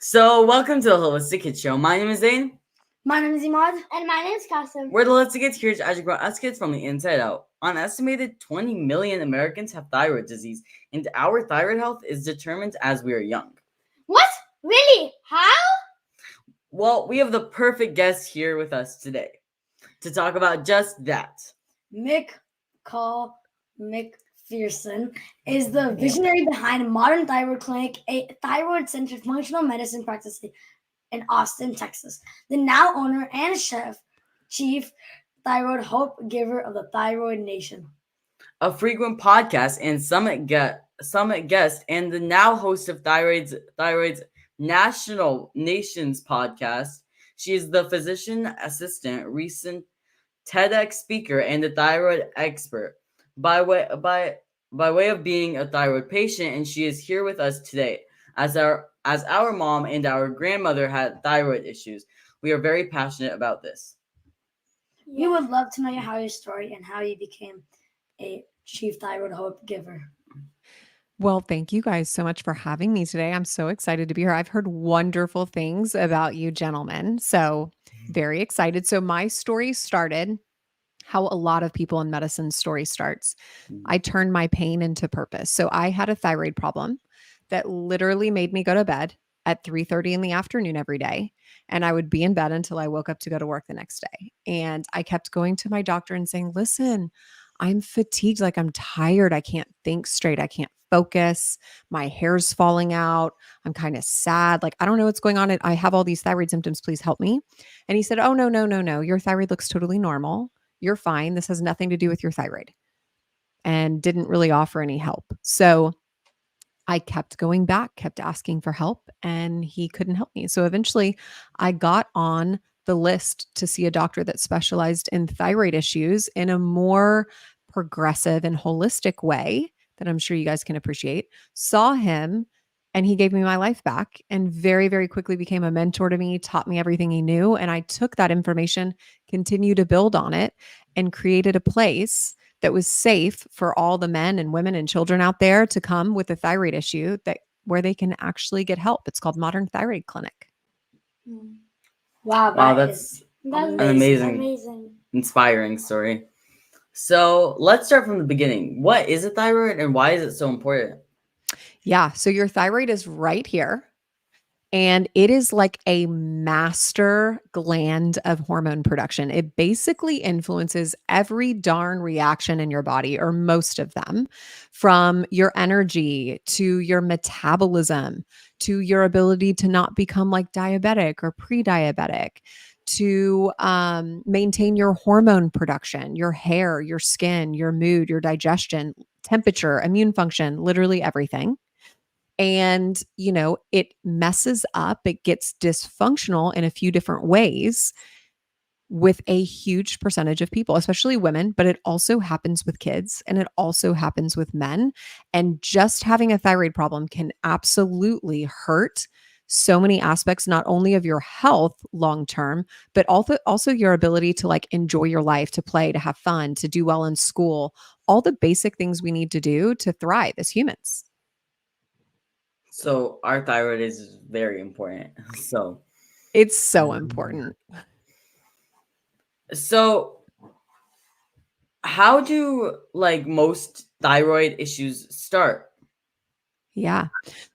So, welcome to the Holistic Kids Show. My name is Zane. My name is Imad. And my name is Kasim. We're the Holistic Kids here to educate us kids from the inside out. An estimated 20 million Americans have thyroid disease, and our thyroid health is determined as we are young. What? Really? How? Well, we have the perfect guest here with us today to talk about just that. McCall McPherson is the visionary behind Modern Thyroid Clinic, a thyroid-centered functional medicine practice in Austin, Texas. The now owner and chef, Chief-Thyroid-Hope-Giver of the Thyroid Nation. A frequent podcast and summit guest, and the now host of Thyroid's Nations podcast. She is the physician assistant, recent TEDx speaker, and a thyroid expert by way of being a thyroid patient, and she is here with us today. As our mom and our grandmother had thyroid issues, we are very passionate about this. We would love to know how your story and how you became a Chief-Thyroid-Hope-Giver. Well, thank you guys so much for having me today. I'm so excited to be here. I've heard wonderful things about you gentlemen, so very excited. So my story started how a lot of people in medicine story starts. I turned my pain into purpose. So I had a thyroid problem that literally made me go to bed at 3:30 in the afternoon every day. And I would be in bed until I woke up to go to work the next day. And I kept going to my doctor and saying, listen, I'm fatigued. Like I'm tired. I can't think straight. I can't focus. My hair's falling out. I'm kind of sad. Like, I don't know what's going on. I have all these thyroid symptoms. Please help me. And he said, oh, no. Your thyroid looks totally normal. You're fine. This has nothing to do with your thyroid, and didn't really offer any help. So I kept going back, kept asking for help, and he couldn't help me. So eventually I got on the list to see a doctor that specialized in thyroid issues in a more progressive and holistic way that I'm sure you guys can appreciate. Saw him, and he gave me my life back, and very, very quickly became a mentor to me, taught me everything he knew. And I took that information, continued to build on it, and created a place that was safe for all the men and women and children out there to come with a thyroid issue where they can actually get help. It's called Modern Thyroid Clinic. Wow, That's That's an amazing, inspiring story. So let's start from the beginning. What is a thyroid and why is it so important? Yeah. So your thyroid is right here. And it is like a master gland of hormone production. It basically influences every darn reaction in your body, or most of them, from your energy to your metabolism, to your ability to not become like diabetic or pre-diabetic, to maintain your hormone production, your hair, your skin, your mood, your digestion, temperature, immune function, literally everything. And, it messes up, it gets dysfunctional in a few different ways with a huge percentage of people, especially women, but it also happens with kids and it also happens with men. And just having a thyroid problem can absolutely hurt so many aspects, not only of your health long-term, but also your ability to like enjoy your life, to play, to have fun, to do well in school, all the basic things we need to do to thrive as humans. So our thyroid is very important. So it's so important. So how do most thyroid issues start? Yeah.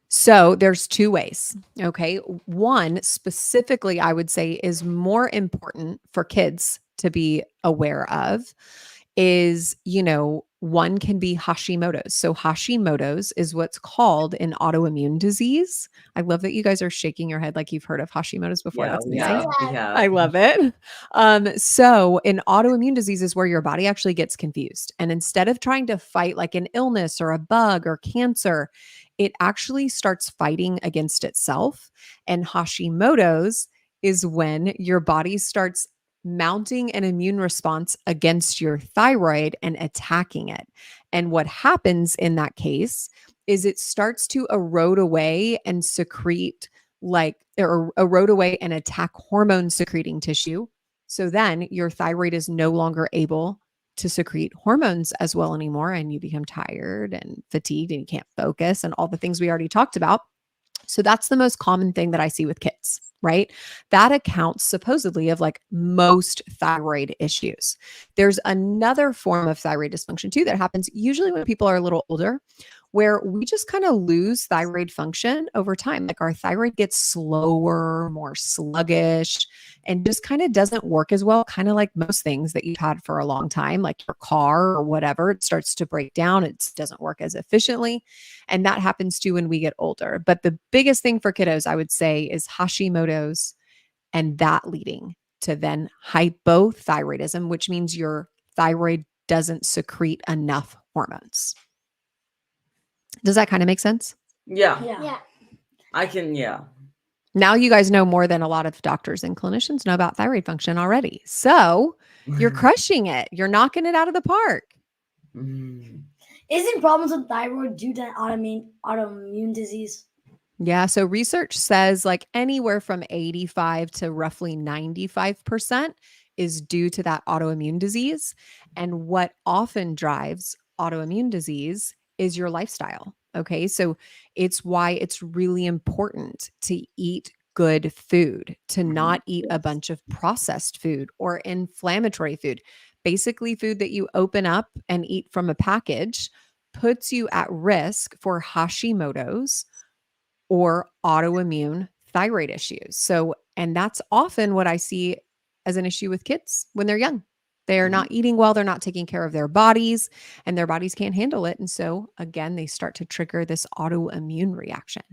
So there's two ways. Okay. One specifically, I would say, is more important for kids to be aware of is, one can be Hashimoto's. So Hashimoto's is what's called an autoimmune disease. I love that you guys are shaking your head like you've heard of Hashimoto's before. Yeah, That's amazing. yeah. I love it. So an autoimmune disease is where your body actually gets confused. And instead of trying to fight like an illness or a bug or cancer, it actually starts fighting against itself. And Hashimoto's is when your body starts mounting an immune response against your thyroid and attacking it. And what happens in that case is it starts to erode away and secrete or erode away and attack hormone secreting tissue. So then your thyroid is no longer able to secrete hormones as well anymore. And you become tired and fatigued and you can't focus and all the things we already talked about. So that's the most common thing that I see with kids, right? That accounts supposedly of like most thyroid issues. There's another form of thyroid dysfunction too that happens usually when people are a little older, where we just kind of lose thyroid function over time. Like our thyroid gets slower, more sluggish, and just kind of doesn't work as well, kind of like most things that you've had for a long time, like your car or whatever. It starts to break down, it doesn't work as efficiently. And that happens too when we get older. But the biggest thing for kiddos, I would say, is Hashimoto's, and that leading to then hypothyroidism, which means your thyroid doesn't secrete enough hormones. Does that kind of make sense? Yeah. Yeah. I can, yeah. Now you guys know more than a lot of doctors and clinicians know about thyroid function already. So you're crushing it. You're knocking it out of the park. Mm. Isn't problems with thyroid due to autoimmune disease? Yeah. So research says like anywhere from 85 to roughly 95% is due to that autoimmune disease. And what often drives autoimmune disease is your lifestyle. Okay. So it's why it's really important to eat good food, to not eat a bunch of processed food or inflammatory food. Basically, food that you open up and eat from a package puts you at risk for Hashimoto's or autoimmune thyroid issues. So, and that's often what I see as an issue with kids when they're young. They're not eating well, they're not taking care of their bodies, and their bodies can't handle it. And so, again, they start to trigger this autoimmune reaction.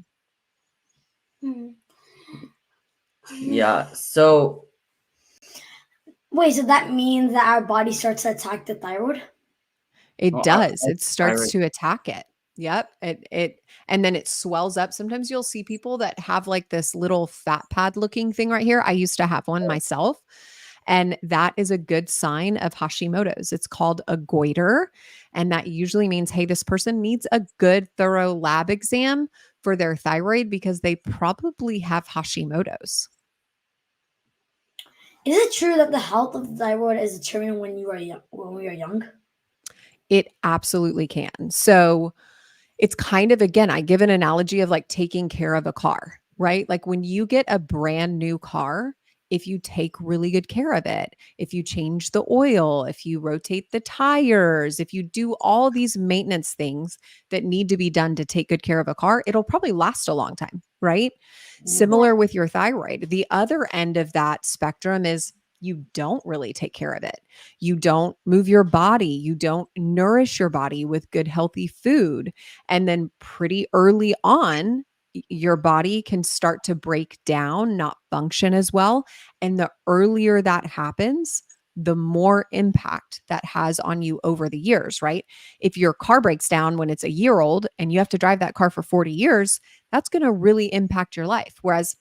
Yeah. So, Wait, so that means that our body starts to attack the thyroid? It well, does. our It starts thyroid- to attack it. Yep. And then it swells up. Sometimes you'll see people that have like this little fat pad looking thing right here. I used to have one myself. And that is a good sign of Hashimoto's. It's called a goiter. And that usually means, hey, this person needs a good, thorough lab exam for their thyroid because they probably have Hashimoto's. Is it true that the health of the thyroid is determined when you are young, when we are young? It absolutely can. So it's kind of, again, I give an analogy of like taking care of a car, right? Like when you get a brand new car, if you take really good care of it, if you change the oil, if you rotate the tires, if you do all these maintenance things that need to be done to take good care of a car, it'll probably last a long time, right? Similar with your thyroid. The other end of that spectrum is you don't really take care of it. You don't move your body. You don't nourish your body with good, healthy food. And then pretty early on, your body can start to break down, not function as well. And the earlier that happens, the more impact that has on you over the years, right? If your car breaks down when it's a year old and you have to drive that car for 40 years, that's going to really impact your life. Whereas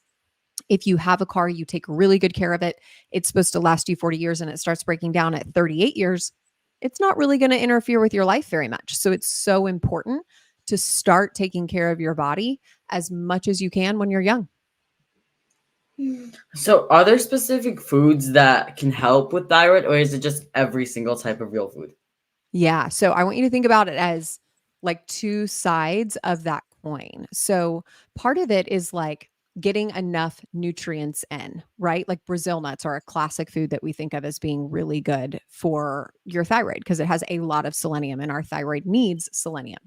if you have a car, you take really good care of it, it's supposed to last you 40 years and it starts breaking down at 38 years, it's not really going to interfere with your life very much. So it's so important to start taking care of your body as much as you can when you're young. So, are there specific foods that can help with thyroid, or is it just every single type of real food? Yeah. So I want you to think about it as like two sides of that coin. So part of it is like getting enough nutrients in, right? Like Brazil nuts are a classic food that we think of as being really good for your thyroid because it has a lot of selenium and our thyroid needs selenium.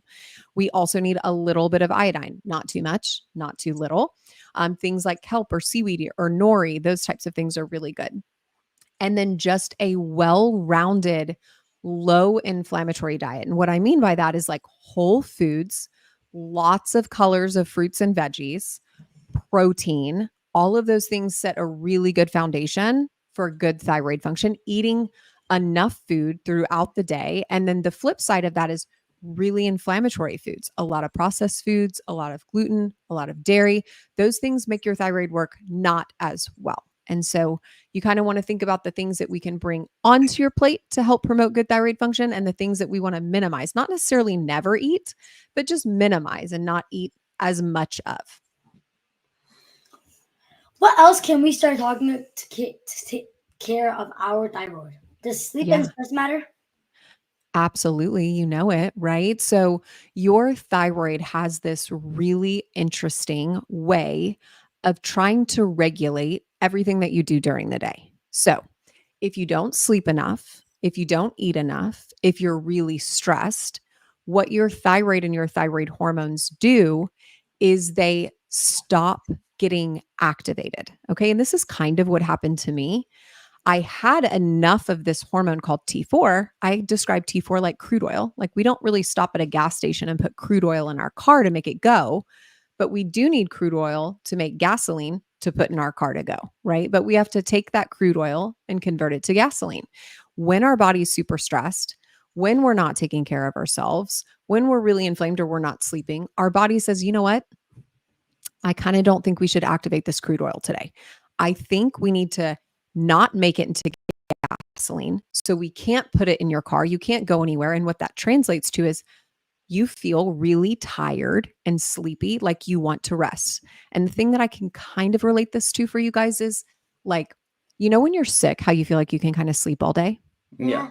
We also need a little bit of iodine, not too much, not too little. Things like kelp or seaweed or nori, those types of things are really good. And then just a well-rounded, low inflammatory diet. And what I mean by that is like whole foods, lots of colors of fruits and veggies, protein, all of those things set a really good foundation for good thyroid function, eating enough food throughout the day. And then the flip side of that is really inflammatory foods, a lot of processed foods, a lot of gluten, a lot of dairy. Those things make your thyroid work not as well. And so you kind of want to think about the things that we can bring onto your plate to help promote good thyroid function and the things that we want to minimize, not necessarily never eat, but just minimize and not eat as much of. What else can we start talking to take care of our thyroid? Does sleep and stress matter? Absolutely. You know it, right? So your thyroid has this really interesting way of trying to regulate everything that you do during the day. So if you don't sleep enough, if you don't eat enough, if you're really stressed, what your thyroid and your thyroid hormones do is they stop getting activated. Okay. And this is kind of what happened to me. I had enough of this hormone called T4. I describe T4 like crude oil. Like we don't really stop at a gas station and put crude oil in our car to make it go, but we do need crude oil to make gasoline to put in our car to go, right? But we have to take that crude oil and convert it to gasoline. When our body's super stressed, when we're not taking care of ourselves, when we're really inflamed or we're not sleeping, our body says, you know what? I kind of don't think we should activate this crude oil today. I think we need to not make it into gasoline. So we can't put it in your car. You can't go anywhere. And what that translates to is you feel really tired and sleepy, like you want to rest. And the thing that I can kind of relate this to for you guys is like, when you're sick, how you feel like you can kind of sleep all day? Yeah.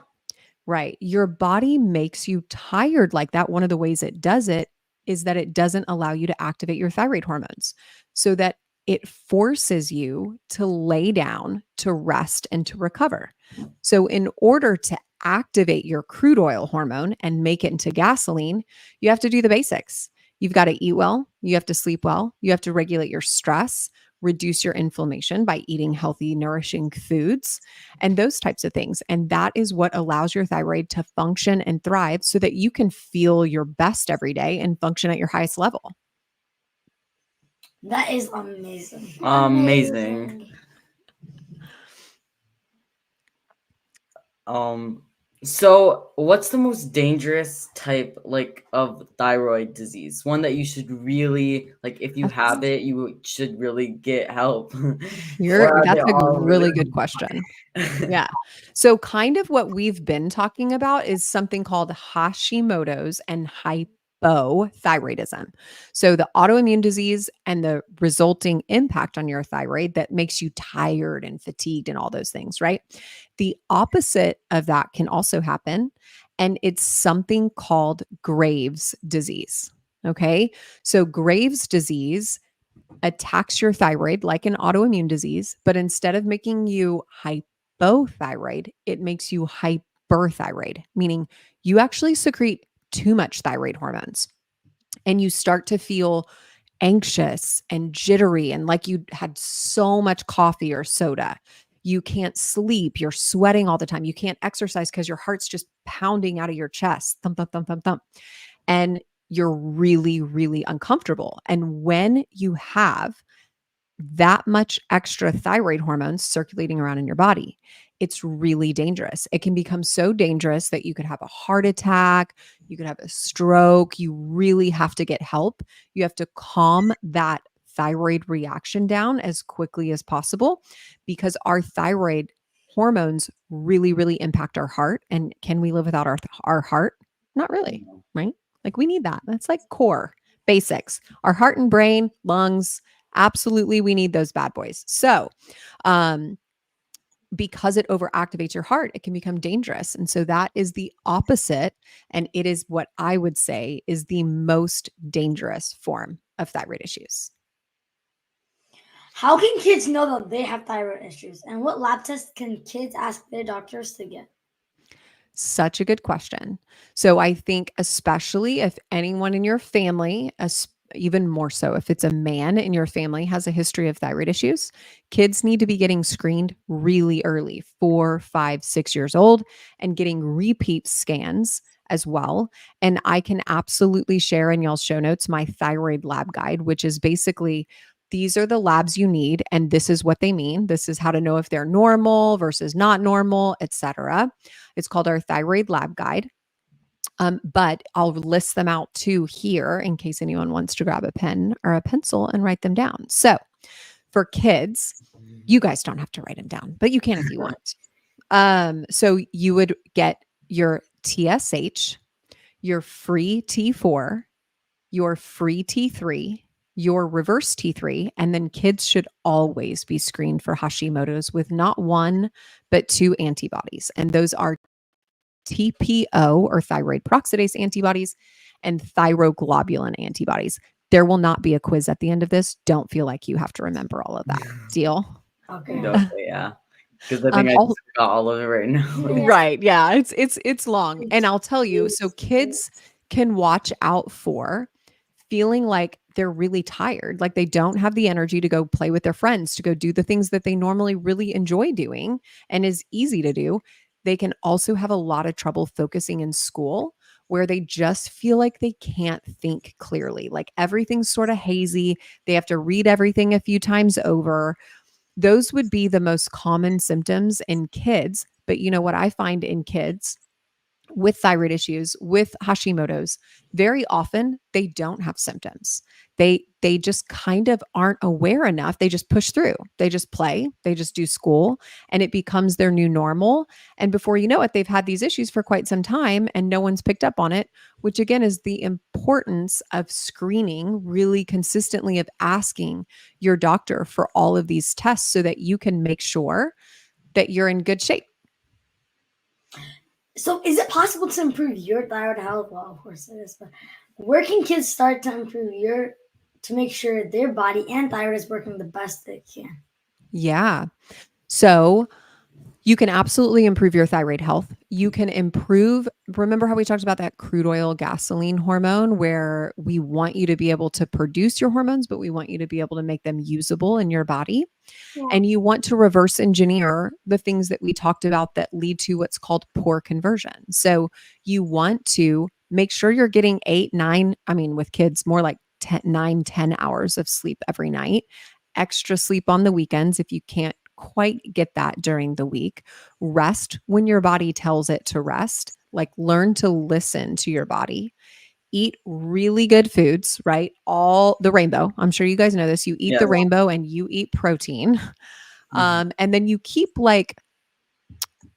Right. Your body makes you tired like that. One of the ways it does it is that it doesn't allow you to activate your thyroid hormones so that it forces you to lay down, to rest, and to recover. So, in order to activate your crude oil hormone and make it into gasoline, you have to do the basics. You've got to eat well, you have to sleep well, you have to regulate your stress, reduce your inflammation by eating healthy, nourishing foods, and those types of things. And that is what allows your thyroid to function and thrive so that you can feel your best every day and function at your highest level. That is amazing. Amazing. So what's the most dangerous type of thyroid disease? One that you should really if you have it, you should really get help. That's a really good question. Yeah. So kind of what we've been talking about is something called Hashimoto's and hypothyroidism. So the autoimmune disease and the resulting impact on your thyroid that makes you tired and fatigued and all those things, right? The opposite of that can also happen, and it's something called Graves' disease. Okay. So Graves' disease attacks your thyroid like an autoimmune disease, but instead of making you hypothyroid, it makes you hyperthyroid, meaning you actually secrete too much thyroid hormones and you start to feel anxious and jittery and like you had so much coffee or soda. You can't sleep. You're sweating all the time. You can't exercise because your heart's just pounding out of your chest. Thump, thump, thump, thump, thump. And you're really, really uncomfortable. And when you have that much extra thyroid hormones circulating around in your body, it's really dangerous. It can become so dangerous that you could have a heart attack, you could have a stroke. You really have to get help. You have to calm that thyroid reaction down as quickly as possible because our thyroid hormones really, really impact our heart. And can we live without our heart? Not really, right? Like we need that. That's like core basics. Our heart and brain, lungs, absolutely, we need those bad boys. So, because it overactivates your heart, it can become dangerous. And so that is the opposite. And it is what I would say is the most dangerous form of thyroid issues. How can kids know that they have thyroid issues? And what lab tests can kids ask their doctors to get? Such a good question. So I think especially if anyone in your family, even more so if it's a man in your family has a history of thyroid issues, kids need to be getting screened really early, 4, 5, 6 years old, and getting repeat scans as well. And I can absolutely share in y'all's show notes my Thyroid Lab guide, which is basically these are the labs you need, and this is what they mean. This is how to know if they're normal versus not normal, etc. It's called our Thyroid Lab guide. But I'll list them out too here in case anyone wants to grab a pen or a pencil and write them down. So for kids, you guys don't have to write them down, but you can if you want. So you would get your TSH, your free T4, your free T3, your reverse T3, and then kids should always be screened for Hashimoto's with not one, but 2 antibodies. And those are TPO or thyroid peroxidase antibodies and thyroglobulin antibodies. There will not be a quiz at the end of this. Don't feel like you have to remember all of that. Deal? Okay. Okay, yeah. Because I think I all- just forgot all of it right now. Right. Yeah. It's long. And I'll tell you, so kids can watch out for feeling like they're really tired, like they don't have the energy to go play with their friends, to go do the things that they normally really enjoy doing and is easy to do. They can also have a lot of trouble focusing in school where they just feel like they can't think clearly. Like everything's sort of hazy. They have to read everything a few times over. Those would be the most common symptoms in kids. But you know what I find in kids with thyroid issues, with Hashimoto's, very often they don't have symptoms. They just kind of aren't aware enough. They just push through. They just play, they just do school, and it becomes their new normal. And before you know it, they've had these issues for quite some time and no one's picked up on it, which again is the importance of screening really consistently, of asking your doctor for all of these tests so that you can make sure that you're in good shape. So, is it possible to improve your thyroid health? Well, of course it is, but where can kids start to improve to make sure their body and thyroid is working the best they can? Yeah. So you can absolutely improve your thyroid health. You can improve, remember how we talked about that crude oil gasoline hormone, where we want you to be able to produce your hormones, but we want you to be able to make them usable in your body. Yeah. And you want to reverse engineer the things that we talked about that lead to what's called poor conversion. So you want to make sure you're getting 8, 9, with kids, more like 10, 9, 10 hours of sleep every night, extra sleep on the weekends if you can't quite get that during the week. Rest when your body tells it to rest. Like learn to listen to your body. Eat really good foods, right? All the rainbow. I'm sure you guys know this. You eat Yeah. the rainbow and you eat protein. And then you keep like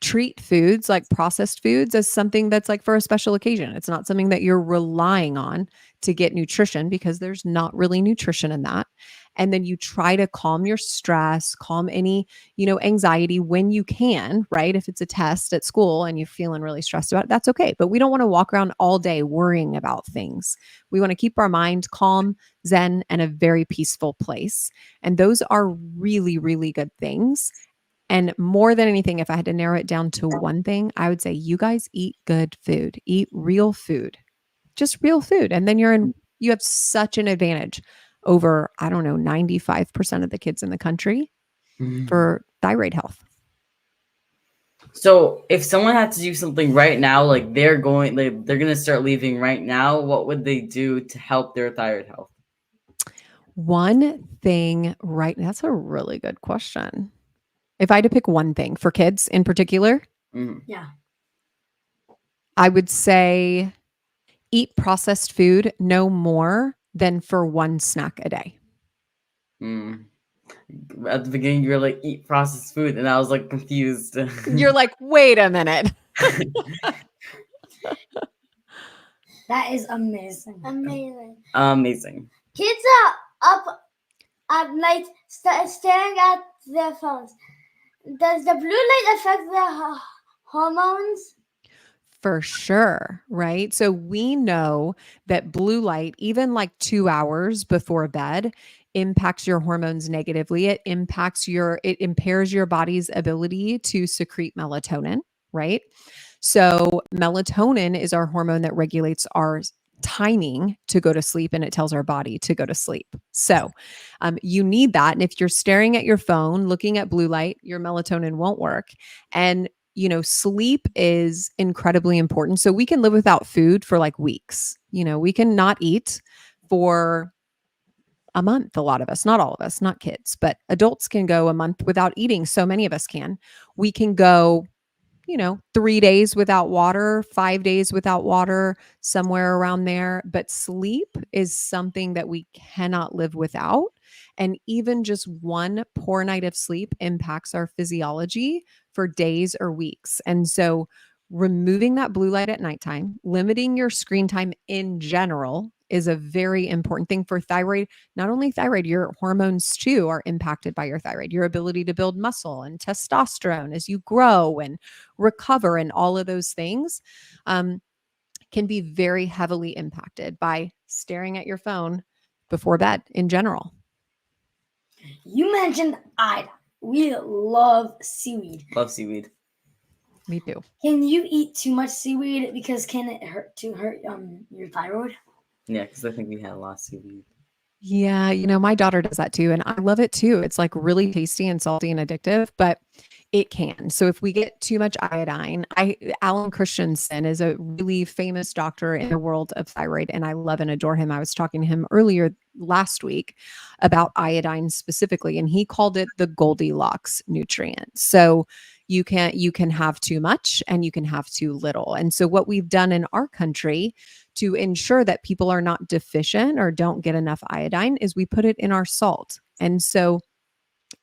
treat foods, like processed foods, as something that's like for a special occasion. It's not something that you're relying on to get nutrition, because there's not really nutrition in that. And then you try to calm your stress, calm any, anxiety when you can, right? If it's a test at school and you're feeling really stressed about it, that's okay. But we don't want to walk around all day worrying about things. We want to keep our mind calm, zen, and a very peaceful place. And those are really, really good things. And more than anything, if I had to narrow it down to one thing, I would say you guys eat good food, eat real food, just real food. And then you have such an advantage over, 95% of the kids in the country for thyroid health. So if someone had to do something right now, like they're going to start leaving right now, what would they do to help their thyroid health? One thing, right? That's a really good question. If I had to pick one thing for kids in particular, Yeah. I would say eat processed food no more than for one snack a day. At the beginning, you were like, eat processed food, and I was like confused. You're like, wait a minute. That is amazing. Amazing. Kids are up at night staring at their phones. Does the blue light affect their hormones? For sure, right? So we know that blue light, even like 2 hours before bed, impacts your hormones negatively. It impairs your body's ability to secrete melatonin, right? So melatonin is our hormone that regulates our timing to go to sleep, and it tells our body to go to sleep. So you need that. And if you're staring at your phone, looking at blue light, your melatonin won't work. And sleep is incredibly important. So we can live without food for like weeks. We can not eat for a month. A lot of us, not all of us, not kids, but adults can go a month without eating. So many of us can. We can go 3 days without water, 5 days without water, somewhere around there. But sleep is something that we cannot live without. And even just one poor night of sleep impacts our physiology for days or weeks. And so removing that blue light at nighttime, limiting your screen time in general is a very important thing for thyroid. Not only thyroid, your hormones too are impacted by your thyroid. Your ability to build muscle and testosterone as you grow and recover and all of those things can be very heavily impacted by staring at your phone before bed in general. You mentioned iodine. We love seaweed. Love seaweed. Me too. Can you eat too much seaweed because can it hurt your thyroid? Yeah, because I think we had a lot of seaweed. Yeah, my daughter does that too, and I love it too. It's like really tasty and salty and addictive, but it can. So if we get too much iodine, Alan Christensen is a really famous doctor in the world of thyroid, and I love and adore him. I was talking to him earlier last week about iodine specifically, and he called it the Goldilocks nutrient. So you can have too much and you can have too little. And so what we've done in our country to ensure that people are not deficient or don't get enough iodine is we put it in our salt. And so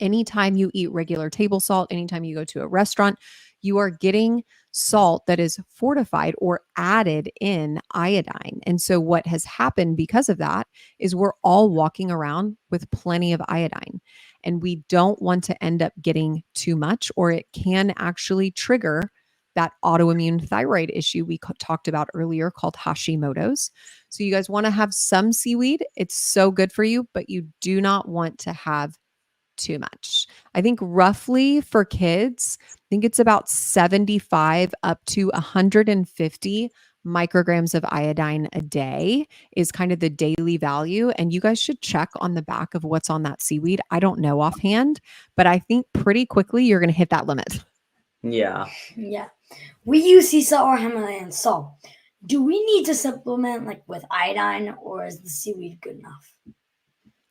anytime you eat regular table salt, anytime you go to a restaurant, you are getting salt that is fortified or added in iodine. And so what has happened because of that is we're all walking around with plenty of iodine. And we don't want to end up getting too much, or it can actually trigger that autoimmune thyroid issue we talked about earlier called Hashimoto's. So you guys want to have some seaweed. It's so good for you, but you do not want to have too much. I think roughly for kids, I think it's about 75 up to 150 micrograms of iodine a day is kind of the daily value. And you guys should check on the back of what's on that seaweed. I don't know offhand, but I think pretty quickly you're going to hit that limit. Yeah. Yeah. We use sea salt or Himalayan salt. Do we need to supplement with iodine, or is the seaweed good enough?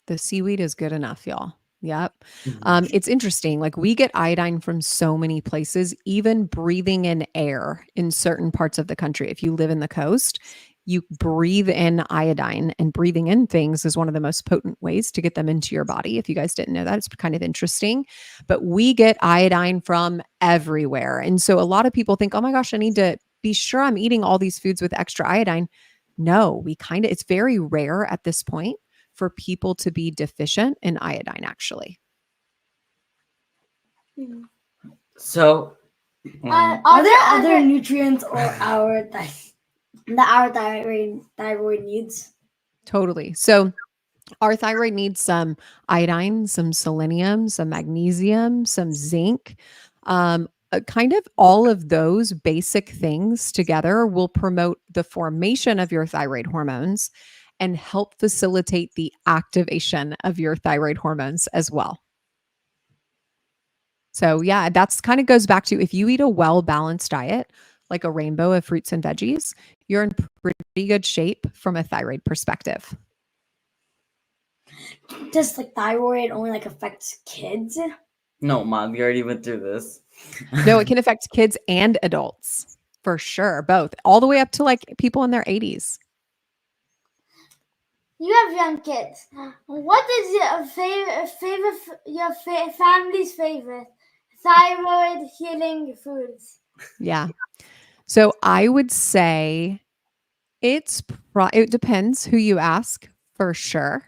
The seaweed is good enough, y'all. Yep. It's interesting. Like we get iodine from so many places, even breathing in air in certain parts of the country. If you live in the coast, you breathe in iodine, and breathing in things is one of the most potent ways to get them into your body. If you guys didn't know that, it's kind of interesting. But we get iodine from everywhere. And so a lot of people think, oh my gosh, I need to be sure I'm eating all these foods with extra iodine. No, it's very rare at this point for people to be deficient in iodine, actually. So, Are there other nutrients or our thyroid needs? Totally. So our thyroid needs some iodine, some selenium, some magnesium, some zinc. Kind of all of those basic things together will promote the formation of your thyroid hormones and help facilitate the activation of your thyroid hormones as well. So yeah, that's kind of goes back to if you eat a well-balanced diet, like a rainbow of fruits and veggies, you're in pretty good shape from a thyroid perspective. Does thyroid only affect kids? no, Mom, we already went through this. No, it can affect kids and adults for sure, both, all the way up to people in their 80s. You have young kids. What is your family's favorite thyroid healing foods? Yeah. So I would say it depends who you ask for sure.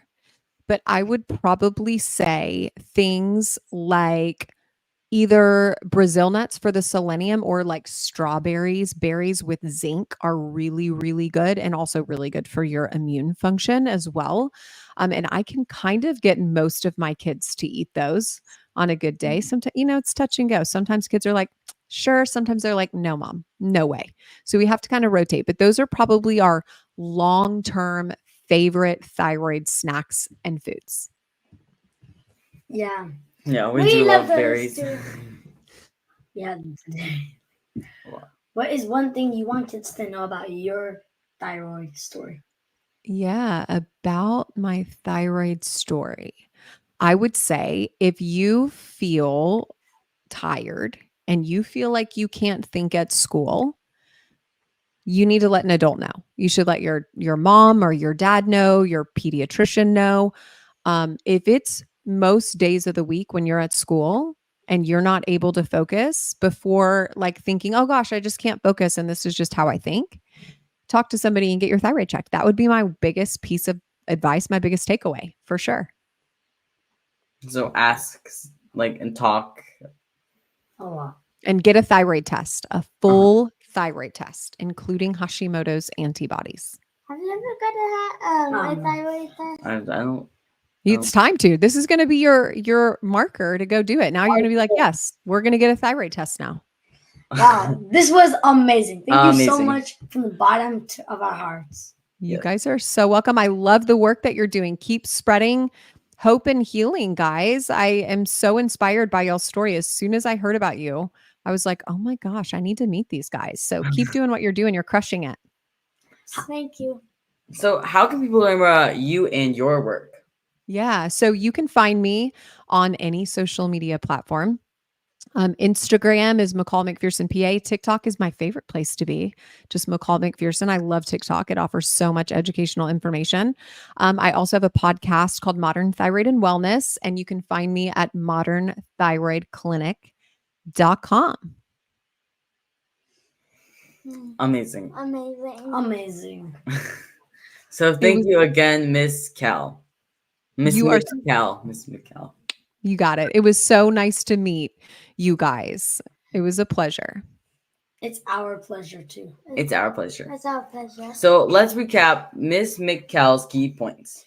But I would probably say things like either Brazil nuts for the selenium or strawberries, berries with zinc are really, really good and also really good for your immune function as well. And I can kind of get most of my kids to eat those on a good day. Sometimes, it's touch and go. Sometimes kids are like, sure. Sometimes they're like, no, Mom, no way. So we have to kind of rotate. But those are probably our long-term favorite thyroid snacks and foods. Yeah. Yeah, we do love berries. Yeah. What is one thing you want kids to know about your thyroid story? Yeah, about my thyroid story. I would say if you feel tired and you feel like you can't think at school, you need to let an adult know. You should let your mom or your dad know, your pediatrician know. If it's most days of the week when you're at school and you're not able to focus before like thinking, oh gosh, I just can't focus and this is just how I think, talk to somebody and get your thyroid checked. That would be my biggest piece of advice, my biggest takeaway for sure. So ask and talk. A lot. And get a thyroid test, a full thyroid test, including Hashimoto's antibodies. Have you ever got a No. thyroid test? I don't. It's time to. This is going to be your marker to go do it. Now you're going to be like, yes, we're going to get a thyroid test now. Wow, this was amazing. Thank you so Amazing. much from the bottom of our hearts. You Yeah. guys are so welcome. I love the work that you're doing. Keep spreading hope and healing, guys. I am so inspired by y'all's story. As soon as I heard about you, I was like, oh my gosh, I need to meet these guys. So keep doing what you're doing. You're crushing it. Thank you. So how can people learn more about you and your work? Yeah. So you can find me on any social media platform. Instagram is McCall McPherson PA. TikTok is my favorite place to be. Just McCall McPherson. I love TikTok. It offers so much educational information. I also have a podcast called Modern Thyroid and Wellness, and you can find me at modernthyroidclinic.com. Amazing. Amazing. Amazing. So thank was- you again, Miss Cal. Miss You are- McCall. Miss McCall. You got it. It was so nice to meet you guys. It was a pleasure. It's our pleasure too. It's our pleasure. It's our pleasure. So let's recap Miss McCall's key points.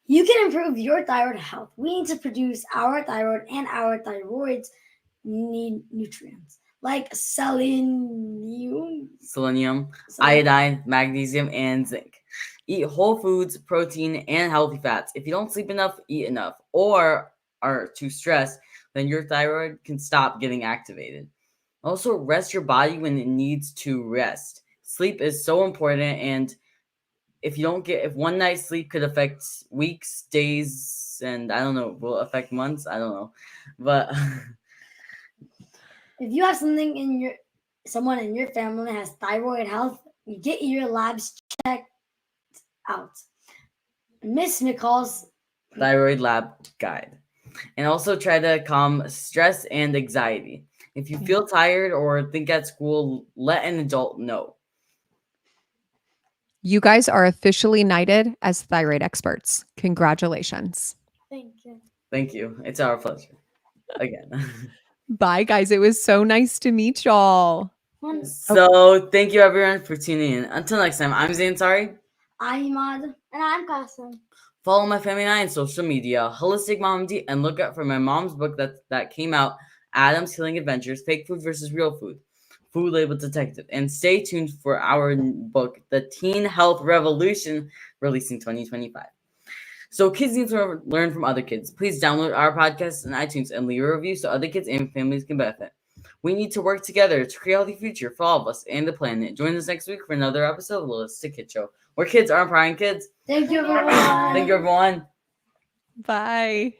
You can improve your thyroid health. We need to produce our thyroid, and our thyroids need nutrients like selenium, Iodine, magnesium, and zinc. Eat whole foods, protein, and healthy fats. If you don't sleep enough, eat enough, or are too stressed, then your thyroid can stop getting activated. Also, rest your body when it needs to rest. Sleep is so important, and if one night's sleep could affect weeks, days, and I don't know, will affect months. I don't know, but if you have someone in your family has thyroid health, you get your labs checked out. Miss McCall's Thyroid Lab guide. And also try to calm stress and anxiety. If you feel tired or think at school, let an adult know. You guys are officially knighted as thyroid experts. Congratulations. Thank you. Thank you. It's our pleasure. Again. Bye, guys. It was so nice to meet y'all. So thank you everyone for tuning in. Until next time, I'm Zain Sari. I'm Imad. And I'm Qasim. Follow my family and I on social media, Holistic Mom D, and look out for my mom's book that came out, Adam's Healing Adventures, Fake Food versus Real Food, Food Label Detective. And stay tuned for our book, The Teen Health Revolution, releasing 2025. So kids need to learn from other kids. Please download our podcast on iTunes and leave a review so other kids and families can benefit. We need to work together to create a healthy future for all of us and the planet. Join us next week for another episode of the Holistic Kid Show, where kids are empowering kids. Thank you, everyone. Thank you, everyone. Bye.